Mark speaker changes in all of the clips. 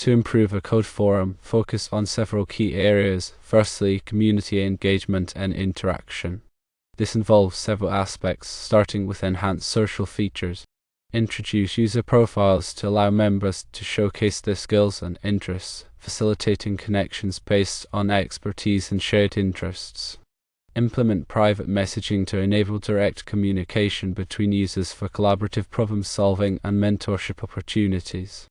Speaker 1: To improve a code forum, focus on several key areas. Firstly, community engagement and interaction. This involves several aspects, starting with enhanced social features. Introduce user profiles to allow members to showcase their skills and interests, facilitating connections based on expertise and shared interests. Implement private messaging to enable direct communication between users for collaborative problem-solving and mentorship opportunities.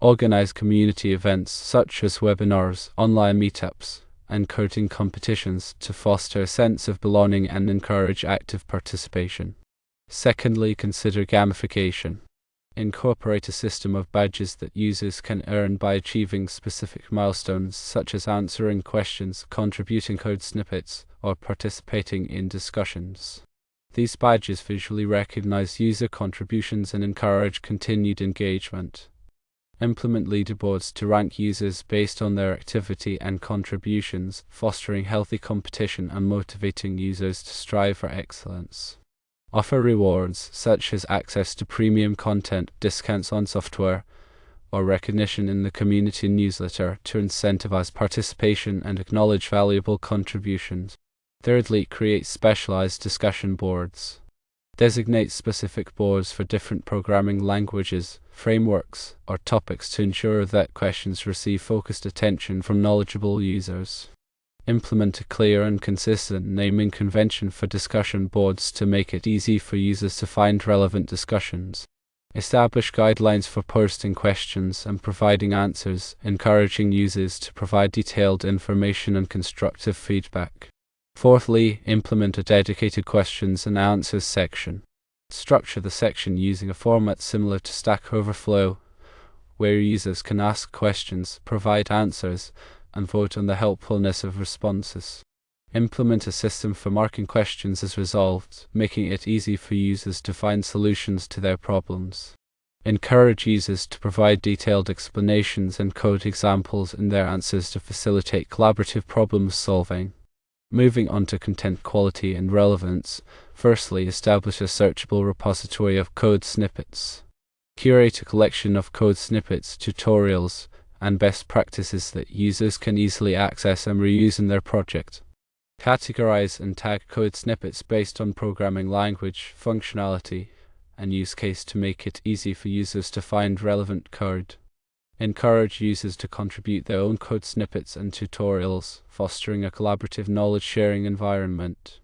Speaker 1: Organize community events such as webinars, online meetups, and coding competitions to foster a sense of belonging and encourage active participation. Secondly, consider gamification. Incorporate a system of badges that users can earn by achieving specific milestones, such as answering questions, contributing code snippets, or participating in discussions. These badges visually recognize user contributions and encourage continued engagement. Implement leaderboards to rank users based on their activity and contributions, fostering healthy competition and motivating users to strive for excellence. Offer rewards, such as access to premium content, discounts on software, or recognition in the community newsletter to incentivize participation and acknowledge valuable contributions. Thirdly, create specialized discussion boards. Designate specific boards for different programming languages, frameworks, or topics to ensure that questions receive focused attention from knowledgeable users. Implement a clear and consistent naming convention for discussion boards to make it easy for users to find relevant discussions. Establish guidelines for posting questions and providing answers, encouraging users to provide detailed information and constructive feedback. Fourthly, implement a dedicated questions and answers section. Structure the section using a format similar to Stack Overflow, where users can ask questions, provide answers, and vote on the helpfulness of responses. Implement a system for marking questions as resolved, making it easy for users to find solutions to their problems. Encourage users to provide detailed explanations and code examples in their answers to facilitate collaborative problem solving. Moving on to content quality and relevance, firstly, establish a searchable repository of code snippets. Curate a collection of code snippets, tutorials, and best practices that users can easily access and reuse in their project. Categorize and tag code snippets based on programming language, functionality, and use case to make it easy for users to find relevant code. Encourage users to contribute their own code snippets and tutorials, fostering a collaborative knowledge-sharing environment.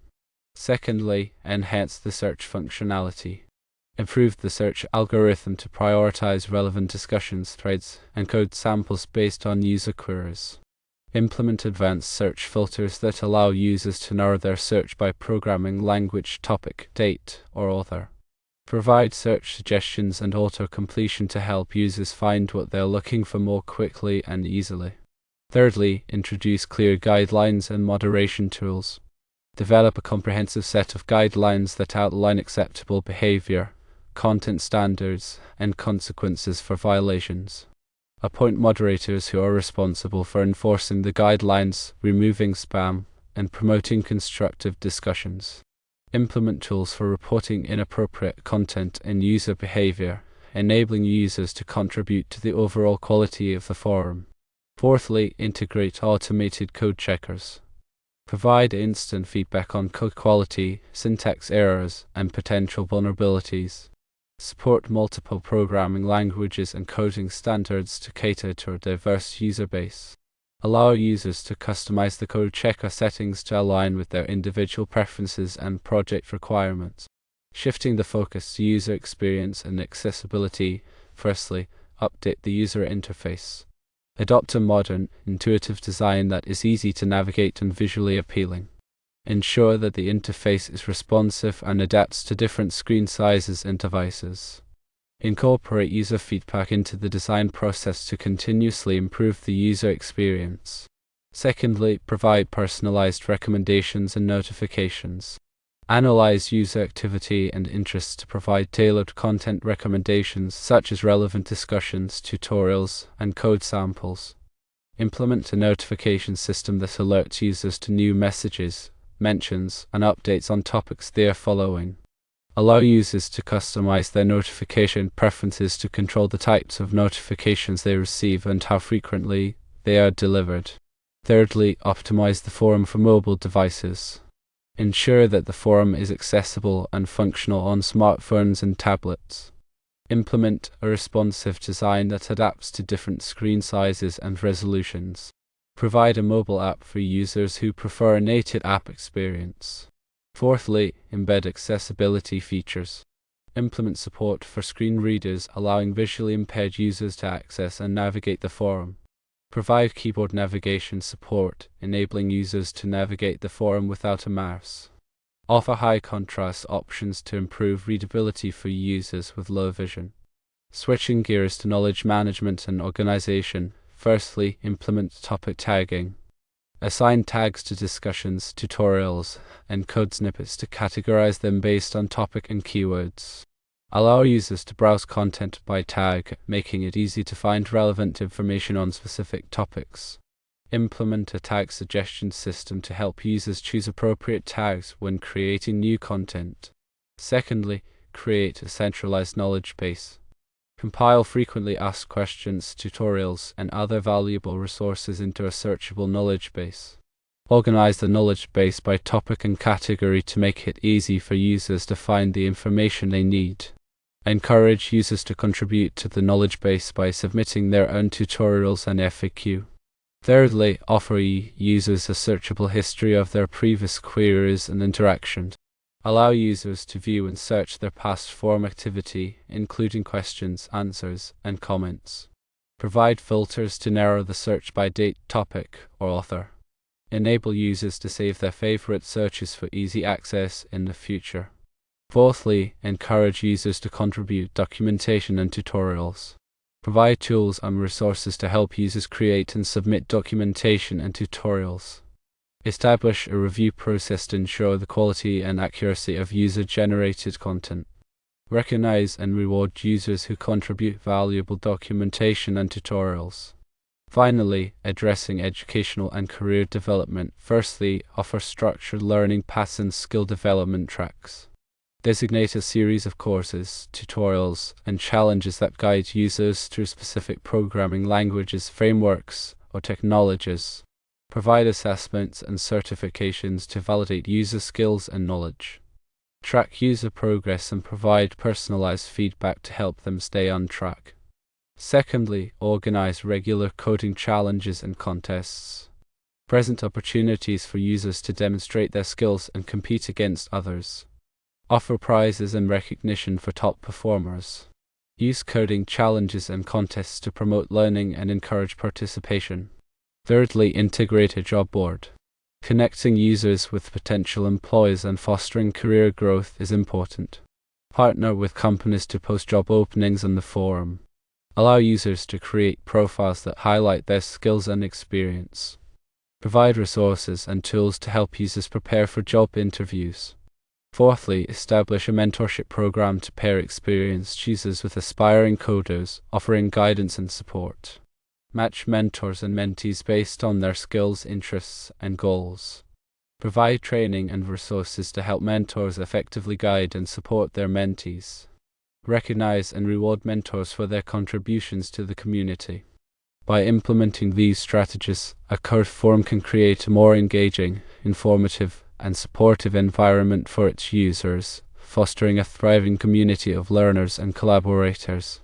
Speaker 1: Secondly, enhance the search functionality. Improve the search algorithm to prioritize relevant discussions, threads, and code samples based on user queries. Implement advanced search filters that allow users to narrow their search by programming language, topic, date, or author. Provide search suggestions and auto-completion to help users find what they're looking for more quickly and easily. Thirdly, introduce clear guidelines and moderation tools. Develop a comprehensive set of guidelines that outline acceptable behavior, content standards, and consequences for violations. Appoint moderators who are responsible for enforcing the guidelines, removing spam, and promoting constructive discussions. Implement tools for reporting inappropriate content and user behavior, enabling users to contribute to the overall quality of the forum. Fourthly, integrate automated code checkers. Provide instant feedback on code quality, syntax errors, and potential vulnerabilities. Support multiple programming languages and coding standards to cater to a diverse user base. Allow users to customize the code checker settings to align with their individual preferences and project requirements. Shifting the focus to user experience and accessibility, firstly, update the user interface. Adopt a modern, intuitive design that is easy to navigate and visually appealing. Ensure that the interface is responsive and adapts to different screen sizes and devices. Incorporate user feedback into the design process to continuously improve the user experience. Secondly, provide personalized recommendations and notifications. Analyze user activity and interests to provide tailored content recommendations such as relevant discussions, tutorials, and code samples. Implement a notification system that alerts users to new messages, mentions, and updates on topics they are following. Allow users to customize their notification preferences to control the types of notifications they receive and how frequently they are delivered. Thirdly, optimize the forum for mobile devices. Ensure that the forum is accessible and functional on smartphones and tablets. Implement a responsive design that adapts to different screen sizes and resolutions. Provide a mobile app for users who prefer a native app experience. Fourthly, embed accessibility features. Implement support for screen readers, allowing visually impaired users to access and navigate the forum. Provide keyboard navigation support, enabling users to navigate the forum without a mouse. Offer high contrast options to improve readability for users with low vision. Switching gears to knowledge management and organization. Firstly, implement topic tagging. Assign tags to discussions, tutorials, and code snippets to categorize them based on topic and keywords. Allow users to browse content by tag, making it easy to find relevant information on specific topics. Implement a tag suggestion system to help users choose appropriate tags when creating new content. Secondly, create a centralized knowledge base. Compile frequently asked questions, tutorials, and other valuable resources into a searchable knowledge base. Organize the knowledge base by topic and category to make it easy for users to find the information they need. Encourage users to contribute to the knowledge base by submitting their own tutorials and FAQ. Thirdly, offer users a searchable history of their previous queries and interactions. Allow users to view and search their past forum activity, including questions, answers, and comments. Provide filters to narrow the search by date, topic, or author. Enable users to save their favorite searches for easy access in the future. Fourthly, encourage users to contribute documentation and tutorials. Provide tools and resources to help users create and submit documentation and tutorials. Establish a review process to ensure the quality and accuracy of user-generated content. Recognize and reward users who contribute valuable documentation and tutorials. Finally, addressing educational and career development. Firstly, offer structured learning paths and skill development tracks. Designate a series of courses, tutorials, and challenges that guide users through specific programming languages, frameworks, or technologies. Provide assessments and certifications to validate user skills and knowledge. Track user progress and provide personalized feedback to help them stay on track. Secondly, organize regular coding challenges and contests. Present opportunities for users to demonstrate their skills and compete against others. Offer prizes and recognition for top performers. Use coding challenges and contests to promote learning and encourage participation. Thirdly, integrate a job board. Connecting users with potential employers and fostering career growth is important. Partner with companies to post job openings on the forum. Allow users to create profiles that highlight their skills and experience. Provide resources and tools to help users prepare for job interviews. Fourthly, establish a mentorship program to pair experienced users with aspiring coders, offering guidance and support. Match mentors and mentees based on their skills, interests, and goals. Provide training and resources to help mentors effectively guide and support their mentees. Recognize and reward mentors for their contributions to the community. By implementing these strategies, a code forum can create a more engaging, informative, and supportive environment for its users, fostering a thriving community of learners and collaborators.